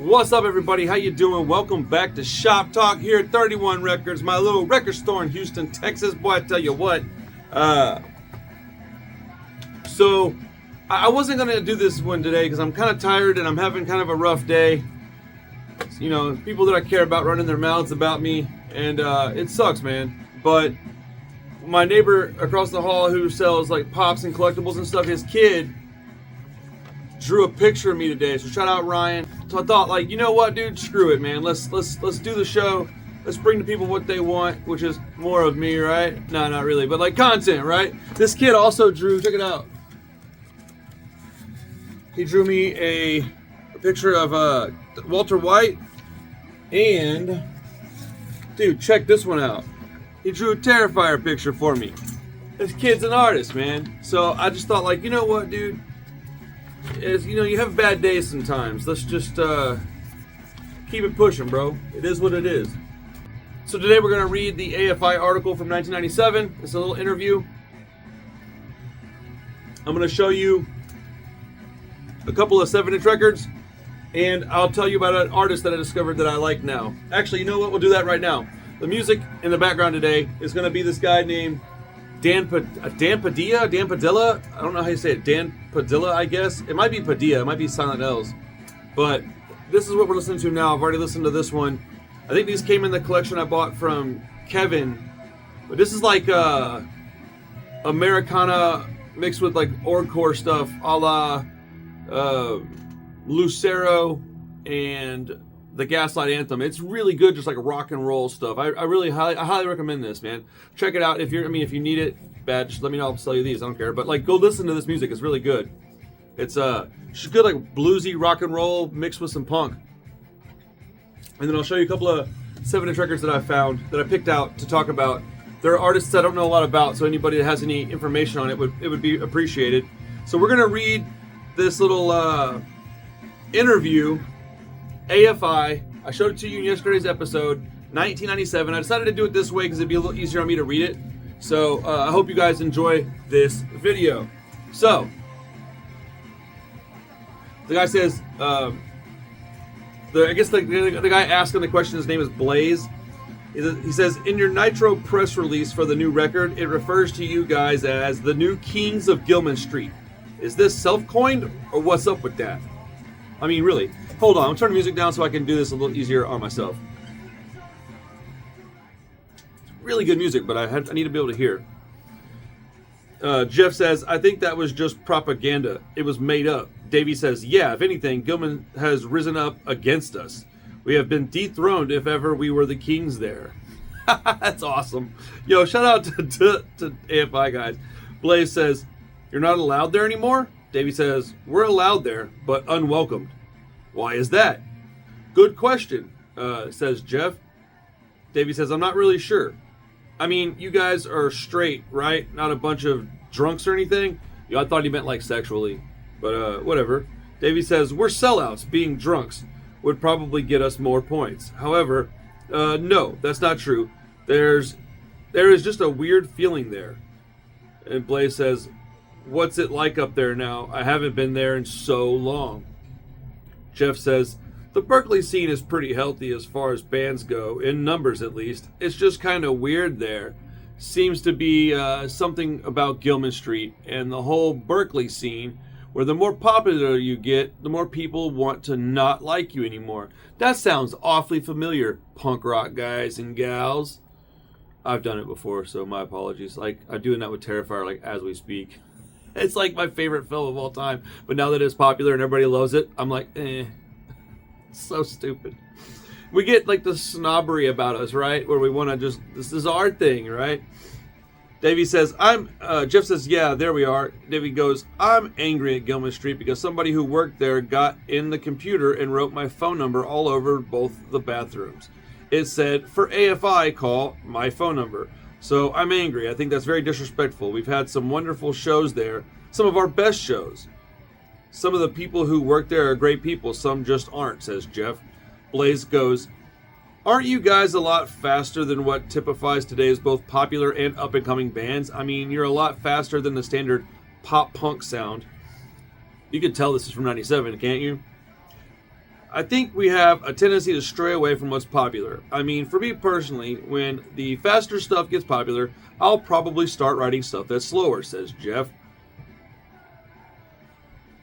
What's up, everybody? How you doing? Welcome back to Shop Talk here at 31 Records, my little record store in Houston, Texas. Boy, I tell you what. So I wasn't gonna do this one today because I'm kind of tired and I'm having kind of a rough day. You know, people that I care about running their mouths about me, and it sucks, man. But my neighbor across the hall who sells like pops and collectibles and stuff, his kid drew a picture of me today. So shout out Ryan. So I thought, like, you know what, dude, screw it, man. Let's do the show. Let's bring the people what they want, which is more of me, right? No, not really, but like content, right? This kid also drew, check it out. He drew me a picture of Walter White, and dude, check this one out. He drew a Terrifier picture for me. This kid's an artist, man. So I just thought, like, you know what, dude? You know, you have bad days sometimes. Let's just keep it pushing, bro. It is what it is. So today we're going to read the AFI article from 1997. It's a little interview. I'm going to show you a couple of 7-inch records, and I'll tell you about an artist that I discovered that I like now. Actually, you know what? We'll do that right now. The music in the background today is going to be this guy named Dan Padilla. I don't know how you say it. Dan Padilla, I guess. It might be Padilla. It might be silent L's. But this is what we're listening to now. I've already listened to this one. I think these came in the collection I bought from Kevin. But this is like Americana mixed with like orgcore stuff, a la Lucero and the Gaslight Anthem. It's really good, just like rock and roll stuff. I highly recommend this, man. Check it out if you need it. Bad, just let me know. I'll sell you these. I don't care. But like, go listen to this music. It's really good. It's just good, like bluesy rock and roll mixed with some punk. And then I'll show you a couple of 7-inch records that I found that I picked out to talk about. There are artists I don't know a lot about, so anybody that has any information on it would be appreciated. So we're gonna read this little interview. AFI. I showed it to you in yesterday's episode, 1997. I decided to do it this way because it'd be a little easier on me to read it. So I hope you guys enjoy this video. So the guy says, I guess the guy asking the question, his name is Blaze. He says, in your Nitro press release for the new record, it refers to you guys as the new kings of Gilman Street. Is this self-coined, or what's up with that? I mean, really. Hold on, I'm turning the music down so I can do this a little easier on myself. It's really good music, but I need to be able to hear. Jeff says, I think that was just propaganda. It was made up. Davey says, yeah, if anything, Gilman has risen up against us. We have been dethroned if ever we were the kings there. That's awesome. Yo, shout out to AFI guys. Blaze says, you're not allowed there anymore? Davey says, we're allowed there, but unwelcomed. Why is that? Good question, says Jeff. Davey says, I'm not really sure. I mean, you guys are straight, right? Not a bunch of drunks or anything? You know, I thought he meant like sexually, but whatever. Davey says, we're sellouts. Being drunks would probably get us more points. However, no, that's not true. There is just a weird feeling there. And Blaze says, what's it like up there now? I haven't been there in so long. Jeff says, the Berkeley scene is pretty healthy as far as bands go, in numbers at least. It's just kind of weird there. Seems to be something about Gilman Street and the whole Berkeley scene, where the more popular you get, the more people want to not like you anymore. That sounds awfully familiar, punk rock guys and gals. I've done it before, so my apologies. Like, I'm doing that with Terrifier, like, as we speak. It's like my favorite film of all time. But now that it's popular and everybody loves it, I'm like, eh. It's so stupid. We get like the snobbery about us, right? Where we want to just, this is our thing, right? Davey says, Jeff says, yeah, there we are. Davey goes, I'm angry at Gilman Street because somebody who worked there got in the computer and wrote my phone number all over both the bathrooms. It said, for AFI, call my phone number. So I'm angry. I think that's very disrespectful. We've had some wonderful shows there. Some of our best shows. Some of the people who work there are great people. Some just aren't, says Jeff. Blaze goes, aren't you guys a lot faster than what typifies today's both popular and up-and-coming bands? I mean, you're a lot faster than the standard pop-punk sound. You can tell this is from 97, can't you? I think we have a tendency to stray away from what's popular. I mean, for me personally, when the faster stuff gets popular, I'll probably start writing stuff that's slower, says Jeff.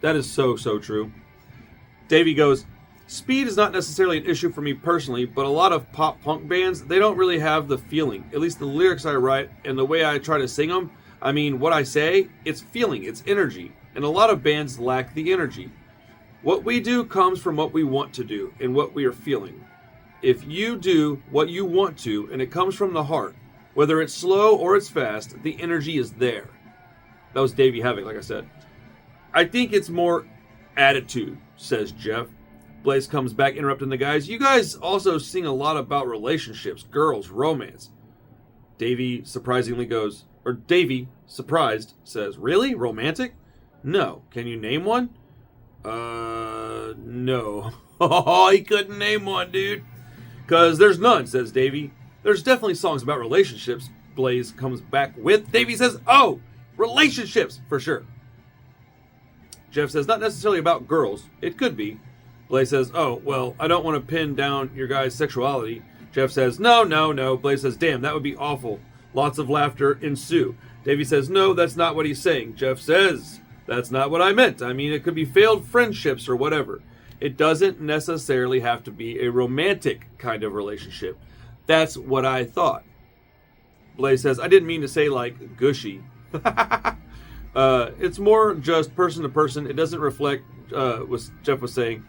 That is so true. Davey goes, speed is not necessarily an issue for me personally, but a lot of pop punk bands, they don't really have the feeling. At least the lyrics I write and the way I try to sing them, I mean, what I say, it's feeling, it's energy. And a lot of bands lack the energy. What we do comes from what we want to do and what we are feeling. If you do what you want to and it comes from the heart, whether it's slow or it's fast, the energy is there. That was Davey Havoc, like I said. I think it's more attitude, says Jeff. Blaze comes back interrupting the guys. You guys also sing a lot about relationships, girls, romance. Davey surprisingly goes, or Davey, surprised, says, really? Romantic? No. Can you name one? No. Oh, he couldn't name one, dude. Because there's none, says Davey. There's definitely songs about relationships, Blaze comes back with. Davey says, oh, relationships, for sure. Jeff says, not necessarily about girls. It could be. Blaze says, oh, well, I don't want to pin down your guys' sexuality. Jeff says, no. Blaze says, damn, that would be awful. Lots of laughter ensue. Davey says, no, that's not what he's saying. Jeff says, that's not what I meant. I mean, it could be failed friendships or whatever. It doesn't necessarily have to be a romantic kind of relationship. That's what I thought. Blaze says, I didn't mean to say, like, gushy. It's more just person to person. It doesn't reflect what Jeff was saying.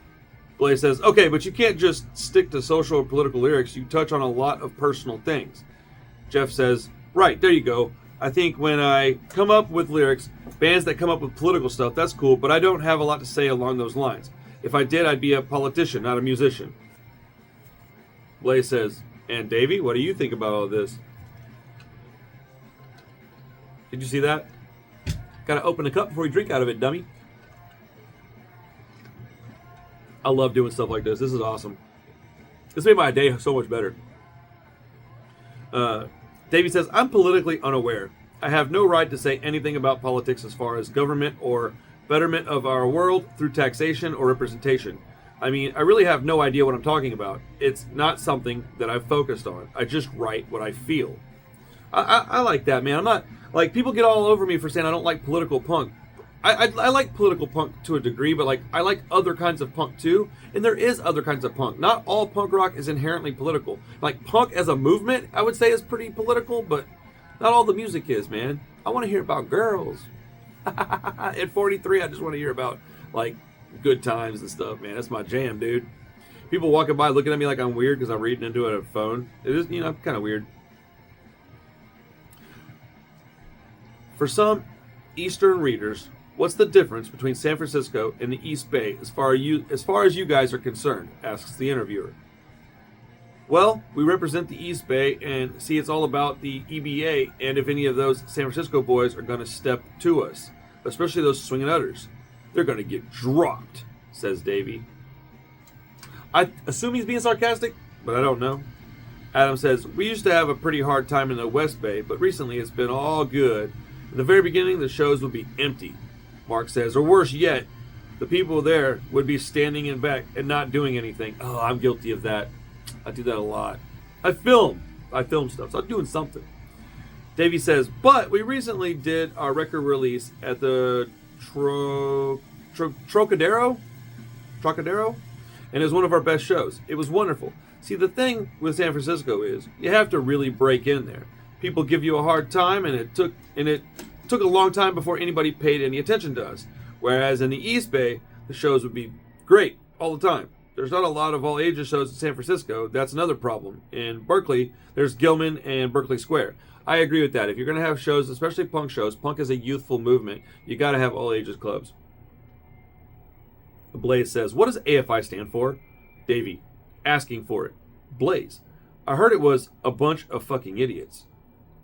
Blaze says, okay, but you can't just stick to social or political lyrics. You touch on a lot of personal things. Jeff says, right, there you go. I think when I come up with lyrics, bands that come up with political stuff, that's cool, but I don't have a lot to say along those lines. If I did, I'd be a politician, not a musician. Blaze says, and Davey, what do you think about all this? Did you see that? Gotta open the cup before you drink out of it, dummy. I love doing stuff like this. This is awesome. This made my day so much better. Davey says, I'm politically unaware. I have no right to say anything about politics as far as government or betterment of our world through taxation or representation. I mean, I really have no idea what I'm talking about. It's not something that I've focused on. I just write what I feel. I like that, man. I'm not, like, people get all over me for saying I don't like political punk. I like political punk to a degree, but, like, I like other kinds of punk too. And there is other kinds of punk. Not all punk rock is inherently political. Like, punk as a movement, I would say, is pretty political, but not all the music is, man. I want to hear about girls. At 43, I just want to hear about, like, good times and stuff, man. That's my jam, dude. People walking by looking at me like I'm weird because I'm reading into a phone. It is, you know, kind of weird. For some Eastern readers, what's the difference between San Francisco and the East Bay as far as you guys are concerned? Asks the interviewer. Well, we represent the East Bay and see it's all about the EBA and if any of those San Francisco boys are going to step to us, especially those swinging udders. They're going to get dropped, says Davey. I assume he's being sarcastic, but I don't know. Adam says, we used to have a pretty hard time in the West Bay, but recently it's been all good. In the very beginning, the shows would be empty. Mark says, or worse yet, the people there would be standing in back and not doing anything. Oh, I'm guilty of that. I do that a lot. I film stuff, so I'm doing something. Davey says, but we recently did our record release at the Trocadero, and it was one of our best shows. It was wonderful. See, the thing with San Francisco is you have to really break in there. People give you a hard time, and it took a long time before anybody paid any attention to us. Whereas in the East Bay, the shows would be great all the time. There's not a lot of all ages shows in San Francisco. That's another problem. In Berkeley, there's Gilman and Berkeley Square. I agree with that. If you're going to have shows, especially punk shows, punk is a youthful movement. You got to have all ages clubs. Blaze says, what does AFI stand for? Davey, asking for it. Blaze, I heard it was a bunch of fucking idiots.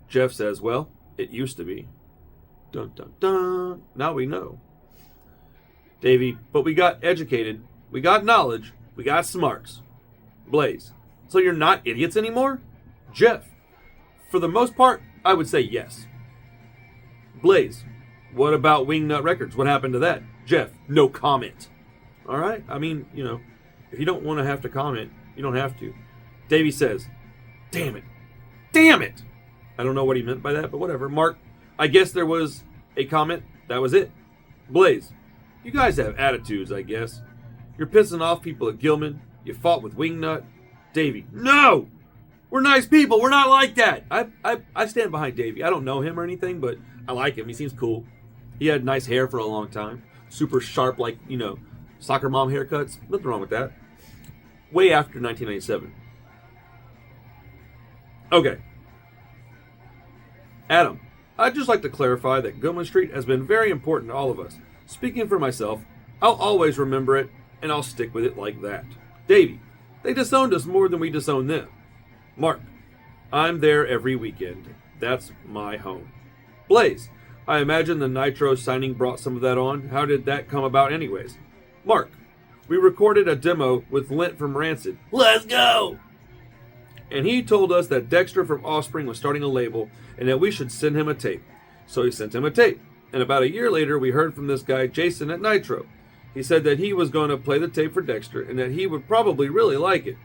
Jeff says, well, it used to be. Dun, dun, dun. Now we know. Davey, but we got educated. We got knowledge. We got smarts. Blaze, so you're not idiots anymore? Jeff, for the most part, I would say yes. Blaze, what about Wingnut Records? What happened to that? Jeff, no comment. All right? I mean, you know, If you don't want to have to comment, you don't have to. Davey says, damn it. Damn it! I don't know what he meant by that, but whatever. Mark, I guess there was a comment. That was it. Blaze, you guys have attitudes, I guess. You're pissing off people at GILMAN. You fought with Wingnut. Davey, no! We're nice people. We're not like that. I stand behind Davey. I don't know him or anything, but I like him. He seems cool. He had nice hair for a long time. Super sharp, like, soccer mom haircuts. Nothing wrong with that. Way after 1997. Okay. Adam, I'd just like to clarify that Goin Street has been very important to all of us. Speaking for myself, I'll always remember it, and I'll stick with it like that. Davey, they disowned us more than we disowned them. Mark, I'm there every weekend. That's my home. Blaze, I imagine the Nitro signing brought some of that on. How did that come about anyways? Mark, we recorded a demo with Lint from Rancid. Let's go! And he told us that Dexter from Offspring was starting a label and that we should send him a tape. So he sent him a tape. And about a year later, we heard from this guy, Jason, at Nitro. He said that he was going to play the tape for Dexter and that he would probably really like it.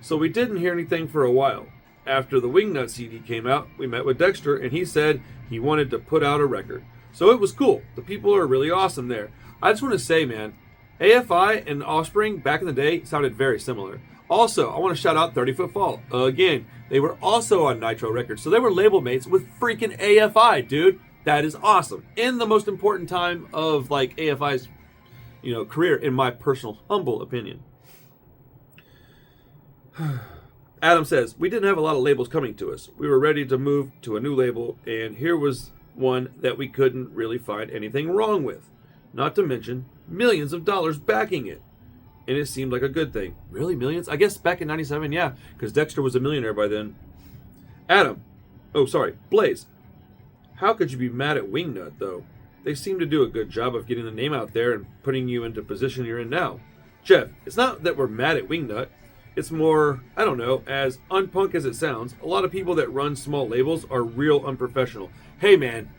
So we didn't hear anything for a while. After the Wingnut CD came out, we met with Dexter and he said he wanted to put out a record. So it was cool. The people are really awesome there. I just want to say, man, AFI and Offspring back in the day sounded very similar. Also, I want to shout out 30 Foot Fall. Again, they were also on Nitro Records, so they were label mates with freaking AFI, dude. That is awesome. In the most important time of like AFI's, career, in my personal humble opinion. Adam says, we didn't have a lot of labels coming to us. We were ready to move to a new label, and here was one that we couldn't really find anything wrong with. Not to mention millions of dollars backing it. And it seemed like a good thing. Really, millions? I guess back in 97, yeah, because Dexter was a millionaire by then. Blaze. How could you be mad at Wingnut, though? They seem to do a good job of getting the name out there and putting you into the position you're in now. Jeff, it's not that we're mad at Wingnut. It's more, I don't know, as unpunk as it sounds, a lot of people that run small labels are real unprofessional. Hey, man,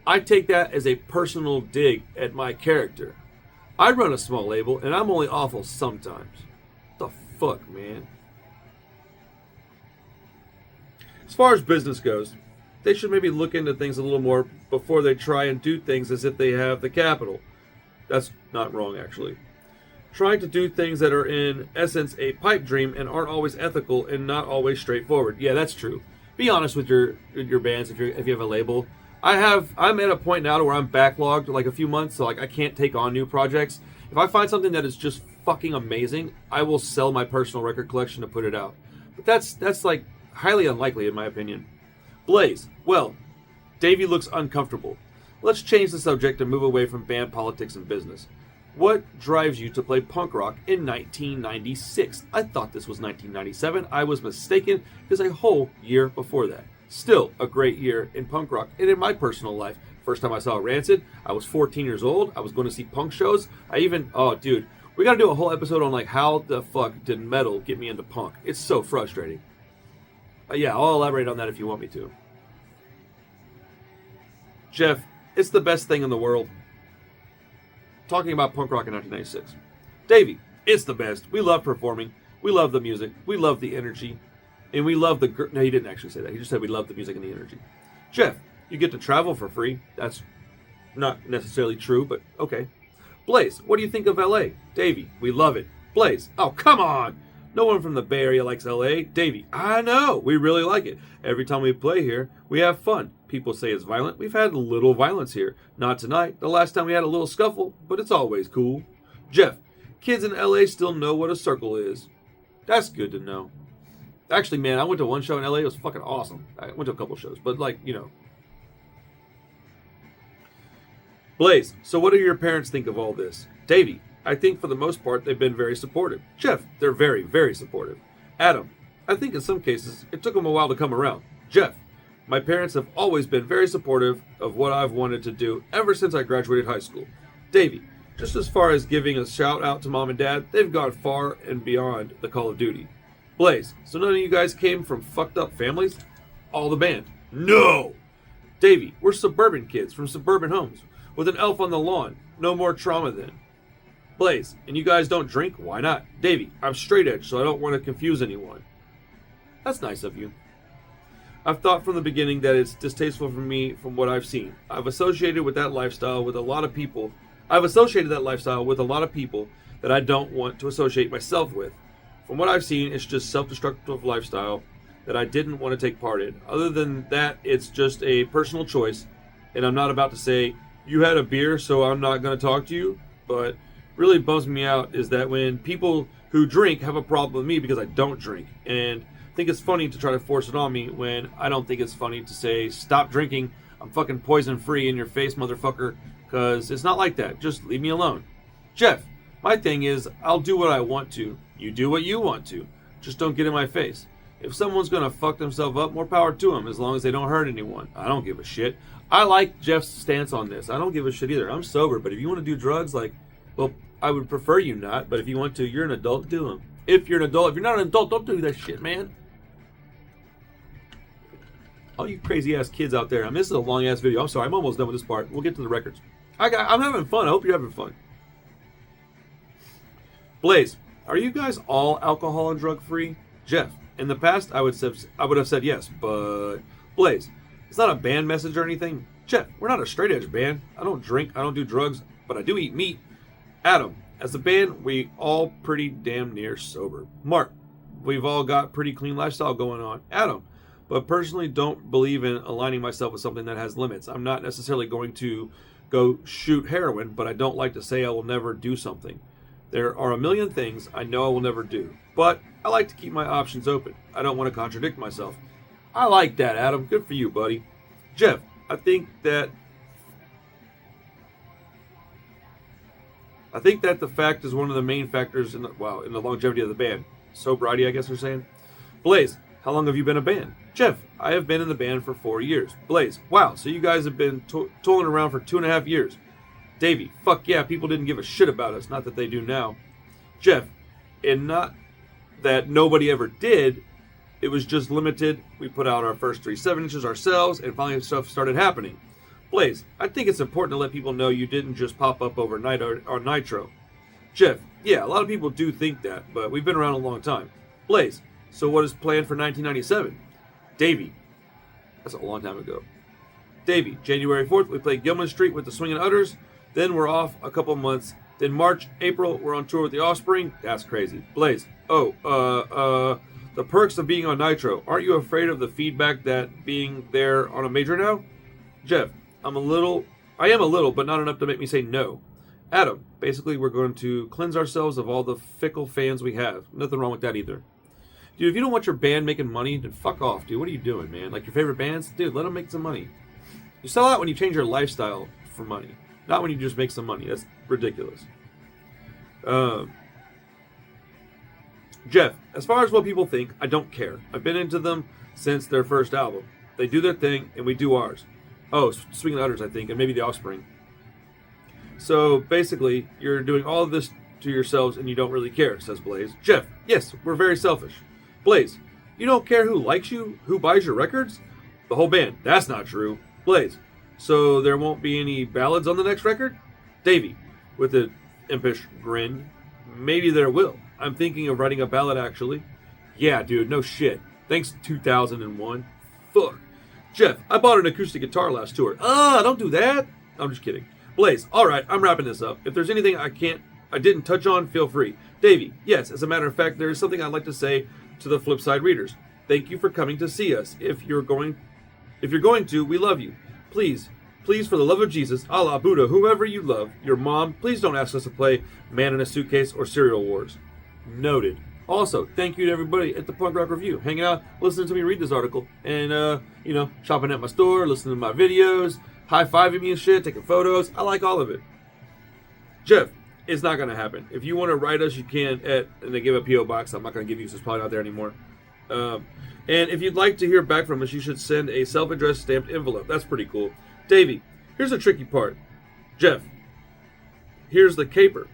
I take that as a personal dig at my character. I run a small label, and I'm only awful sometimes. The fuck, man? As far as business goes, they should maybe look into things a little more before they try and do things as if they have the capital. That's not wrong, actually. Trying to do things that are in essence a pipe dream and aren't always ethical and not always straightforward. Yeah, that's true. Be honest with your bands if you have a label. I'm at a point now to where I'm backlogged like a few months, so like I can't take on new projects. If I find something that is just fucking amazing, I will sell my personal record collection to put it out. But that's like highly unlikely in my opinion. Blaze, well, Davey looks uncomfortable. Let's change the subject and move away from band politics and business. What drives you to play punk rock in 1996? I thought this was 1997. I was mistaken. It was a whole year before that. Still a great year in punk rock and in my personal life. First time I saw Rancid, I was 14 years old. I was going to see punk shows. Dude, we got to do a whole episode on like how the fuck did metal get me into punk. It's so frustrating. Yeah, I'll elaborate on that if you want me to. Jeff, it's the best thing in the world. Talking about punk rock in 1996. Davey, it's the best. We love performing. We love the music. We love the energy. And we love the... No, he didn't actually say that. He just said we love the music and the energy. Jeff, you get to travel for free. That's not necessarily true, but okay. Blaze, what do you think of LA? Davey, we love it. Blaze, oh, come on. No one from the Bay Area likes LA. Davey, I know. We really like it. Every time we play here, we have fun. People say it's violent. We've had a little violence here. Not tonight. The last time we had a little scuffle, but it's always cool. Jeff, kids in LA still know what a circle is. That's good to know. Actually, man, I went to one show in LA. It was fucking awesome. I went to a couple shows, but Blaze, so what do your parents think of all this? Davey, I think for the most part they've been very supportive. Jeff, they're very, very supportive. Adam, I think in some cases it took them a while to come around. Jeff, my parents have always been very supportive of what I've wanted to do ever since I graduated high school. Davey, just as far as giving a shout out to mom and dad, they've gone far and beyond the Call of Duty. Blaze, so none of you guys came from fucked up families? All the band. No! Davey, we're suburban kids from suburban homes with an elf on the lawn. No more trauma then. Blaze, and you guys don't drink? Why not? Davey, I'm straight edge, so I don't want to confuse anyone. That's nice of you. I've thought from the beginning that it's distasteful for me from what I've seen. I've associated that lifestyle with a lot of people that I don't want to associate myself with. From what I've seen, it's just self-destructive lifestyle that I didn't want to take part in. Other than that, it's just a personal choice, and I'm not about to say, you had a beer, so I'm not going to talk to you. But really bums me out is that when people who drink have a problem with me because I don't drink, and think it's funny to try to force it on me when I don't think it's funny to say, stop drinking, I'm fucking poison free in your face, motherfucker, because it's not like that. Just leave me alone. Jeff, my thing is, I'll do what I want to. You do what you want to. Just don't get in my face. If someone's going to fuck themselves up, more power to them, as long as they don't hurt anyone. I don't give a shit. I like Jeff's stance on this. I don't give a shit either. I'm sober, but if you want to do drugs, well, I would prefer you not, but if you want to, you're an adult, do them. If you're an adult. If you're not an adult, don't do that shit, man. All you crazy ass kids out there. This is a long ass video. I'm sorry. I'm almost done with this part. We'll get to the records. I'm having fun. I hope you're having fun. Blaze, are you guys all alcohol and drug free? Jeff, in the past I would have said yes, but Blaze, it's not a band message or anything. Jeff, we're not a straight edge band. I don't drink. I don't do drugs, but I do eat meat. Adam, as a band, we all pretty damn near sober. Mark, we've all got pretty clean lifestyle going on. Adam, but personally don't believe in aligning myself with something that has limits. I'm not necessarily going to go shoot heroin, but I don't like to say I will never do something. There are a million things I know I will never do, but I like to keep my options open. I don't want to contradict myself. I like that, Adam. Good for you, buddy. Jeff, I think that the fact is one of the main factors in the longevity of the band. Sobriety, I guess they're saying. Blaze, how long have you been a band? Jeff, I have been in the band for 4 years. Blaze, wow, so you guys have been tooling around for 2.5 years. Davey, fuck yeah, people didn't give a shit about us, not that they do now. Jeff, and not that nobody ever did, it was just limited. We put out our first 3 7-inches ourselves, and finally stuff started happening. Blaze, I think it's important to let people know you didn't just pop up overnight on Nitro. Jeff, yeah, a lot of people do think that, but we've been around a long time. Blaze, so what is planned for 1997? Davey, that's a long time ago. Davey, January 4th, we played Gilman Street with the Swingin' Utters. Then we're off a couple months. Then March, April, we're on tour with the Offspring. That's crazy. Blaze, the perks of being on Nitro. Aren't you afraid of the feedback that being there on a major now? Jeff, I am a little, but not enough to make me say no. Adam, basically we're going to cleanse ourselves of all the fickle fans we have. Nothing wrong with that either. Dude, if you don't want your band making money, then fuck off, dude. What are you doing, man? Like your favorite bands? Dude, let them make some money. You sell out when you change your lifestyle for money. Not when you just make some money. That's ridiculous. Jeff, as far as what people think, I don't care. I've been into them since their first album. They do their thing, and we do ours. Oh, Swingin' Utters, I think, and maybe the Offspring. So, basically, you're doing all of this to yourselves, and you don't really care, says Blaze. Jeff, yes, we're very selfish. Blaze, you don't care who likes you, who buys your records? The whole band. That's not true. Blaze, so there won't be any ballads on the next record? Davey, with an impish grin, maybe there will. I'm thinking of writing a ballad, actually. Yeah, dude, no shit. Thanks, 2001. Fuck. Jeff, I bought an acoustic guitar last tour. Don't do that. I'm just kidding. Blaze, all right, I'm wrapping this up. If there's anything I didn't touch on, feel free. Davey, yes, as a matter of fact, there is something I'd like to say to the Flipside readers. Thank you for coming to see us. If you're going to, we love you. Please, for the love of Jesus, Allah, Buddha, whoever you love, your mom, please don't ask us to play Man in a Suitcase or Cereal Wars. Noted. Also, thank you to everybody at the Punk Rock Review, hanging out, listening to me read this article, and, shopping at my store, listening to my videos, high-fiving me and shit, taking photos. I like all of it. Jeff, it's not going to happen. If you want to write us, you can and they give a P.O. box. I'm not going to give you, so it's probably not there anymore. And if you'd like to hear back from us, you should send a self-addressed stamped envelope. That's pretty cool. Davey, here's the tricky part. Jeff, here's the caper.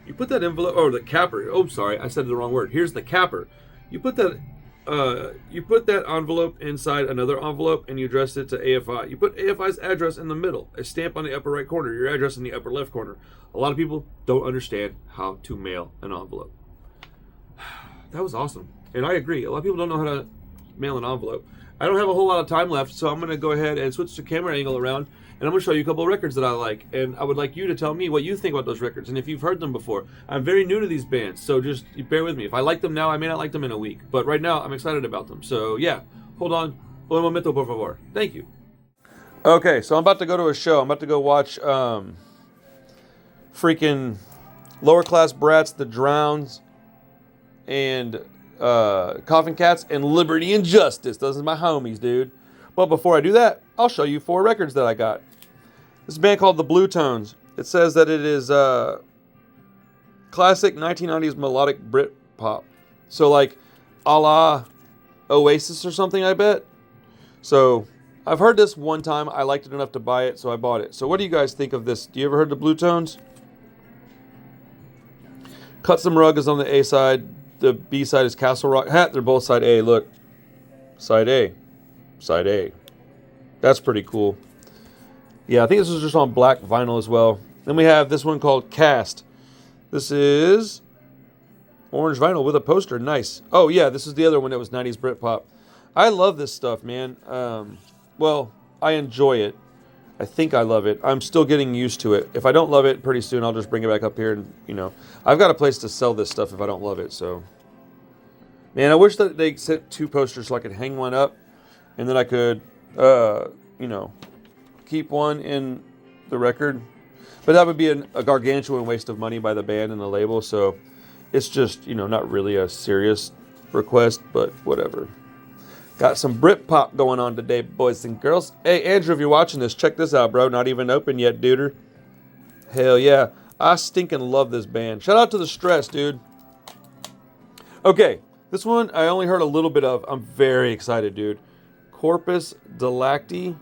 You put that envelope, or the capper. Oh, sorry, I said the wrong word. Here's the capper. You put that you put that envelope inside another envelope and you address it to AFI. You put AFI's address in the middle, a stamp on the upper right corner, your address in the upper left corner. A lot of people don't understand how to mail an envelope. That was awesome. And I agree. A lot of people don't know how to mail an envelope. I don't have a whole lot of time left, so I'm going to go ahead and switch the camera angle around, and I'm going to show you a couple of records that I like. And I would like you to tell me what you think about those records and if you've heard them before. I'm very new to these bands, so just bear with me. If I like them now, I may not like them in a week. But right now, I'm excited about them. So yeah, hold on. Un momento, por favor. Thank you. Okay, so I'm about to go to a show. I'm about to go watch freaking Lower Class Brats, The Drowns, and Coffin Cats, and Liberty and Justice. Those are my homies, dude. But before I do that, I'll show you 4 records that I got. This is a band called The Blue Tones. It says that it is classic 1990s melodic Brit pop. So like a la Oasis or something, I bet. So I've heard this one time. I liked it enough to buy it, so I bought it. So what do you guys think of this? Do you ever heard the Blue Tones? Cut Some Rug is on the A side. The B side is Castle Rock. They're both side A. Look. Side A. Side A. That's pretty cool. Yeah, I think this is just on black vinyl as well. Then we have this one called Cast. This is orange vinyl with a poster. Nice. Oh, yeah, this is the other one that was 90s Britpop. I love this stuff, man. Well, I enjoy it. I think I love it. I'm still getting used to it. If I don't love it, pretty soon I'll just bring it back up here and, you know, I've got a place to sell this stuff if I don't love it, so. Man, I wish that they sent 2 posters so I could hang one up and then I could, you know, keep one in the record. But that would be a gargantuan waste of money by the band and the label, so it's just, you know, not really a serious request, but whatever. Got some Britpop going on today, boys and girls. Hey, Andrew, if you're watching this, check this out, bro. Not even open yet, duder. Hell yeah. I stinking love this band. Shout out to The Stress, dude. Okay, this one I only heard a little bit of. I'm very excited, dude. Corpus Delicti,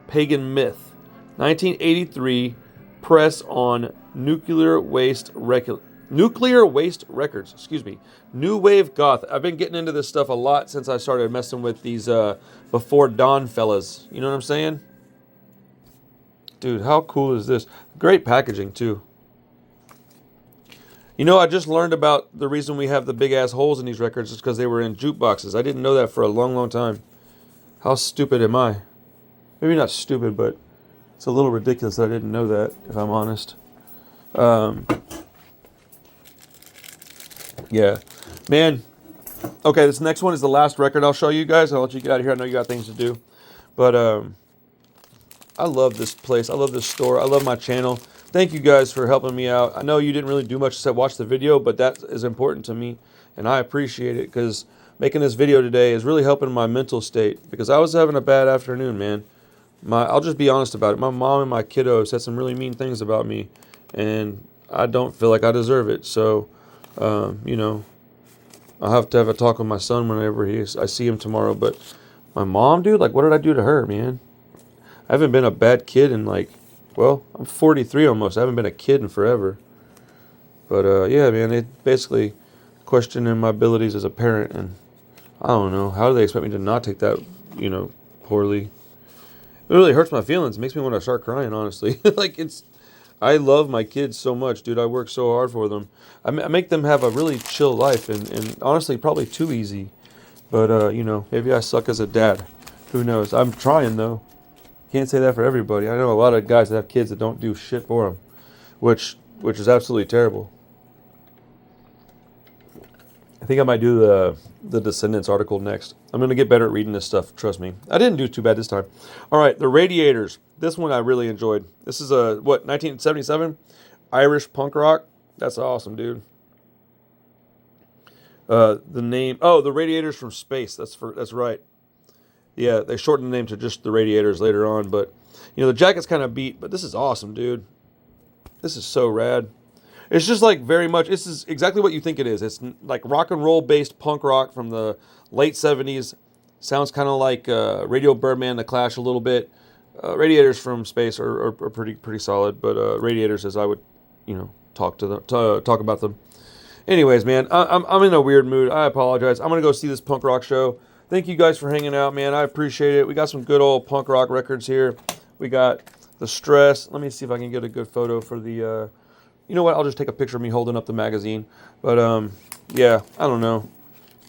Pagan Myth. 1983, press on Nuclear Waste Records. Excuse me. New Wave Goth. I've been getting into this stuff a lot since I started messing with these Before Dawn fellas. You know what I'm saying? Dude, how cool is this? Great packaging, too. You know, I just learned about the reason we have the big-ass holes in these records is because they were in jukeboxes. I didn't know that for a long, long time. How stupid am I? Maybe not stupid, but it's a little ridiculous that I didn't know that, if I'm honest. Yeah. Man. Okay, this next one is the last record I'll show you guys. I'll let you get out of here. I know you got things to do. But I love this place. I love this store. I love my channel. Thank you guys for helping me out. I know you didn't really do much except watch the video, but that is important to me. And I appreciate it because making this video today is really helping my mental state. Because I was having a bad afternoon, man. I'll just be honest about it. My mom and my kiddos said some really mean things about me. And I don't feel like I deserve it. So, you know, I'll have to have a talk with my son whenever I see him tomorrow. But my mom, dude, like, what did I do to her, man? I haven't been a bad kid in, like, well, I'm 43 almost. I haven't been a kid in forever. But, yeah, man, it basically questioning my abilities as a parent. And I don't know. How do they expect me to not take that, you know, poorly? It really hurts my feelings. It makes me want to start crying, honestly. Like, I love my kids so much, dude. I work so hard for them. I make them have a really chill life, and honestly, probably too easy. But, you know, maybe I suck as a dad. Who knows? I'm trying, though. Can't say that for everybody. I know a lot of guys that have kids that don't do shit for them, which is absolutely terrible. I think I might do the Descendants article next. I'm going to get better at reading this stuff, trust me. I didn't do too bad this time. All right, The Radiators. This one I really enjoyed. This is a, 1977? Irish punk rock. That's awesome, dude. The name, The Radiators from Space. That's right. Yeah, they shortened the name to just The Radiators later on, but, you know, the jacket's kind of beat, but this is awesome, dude. This is so rad. It's just like very much, this is exactly what you think it is. It's like rock and roll based punk rock from the late 70s. Sounds kind of like Radio Birdman, The Clash a little bit. Radiators from Space are pretty solid, but Radiators, as I would, you know, talk about them. Anyways, man, I'm in a weird mood. I apologize. I'm gonna go see this punk rock show. Thank you guys for hanging out, man. I appreciate it. We got some good old punk rock records here. We got The Stress. Let me see if I can get a good photo for the. You know what? I'll just take a picture of me holding up the magazine. But yeah, I don't know.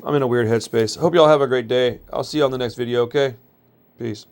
I'm in a weird headspace. Hope y'all have a great day. I'll see you on the next video. Okay, peace.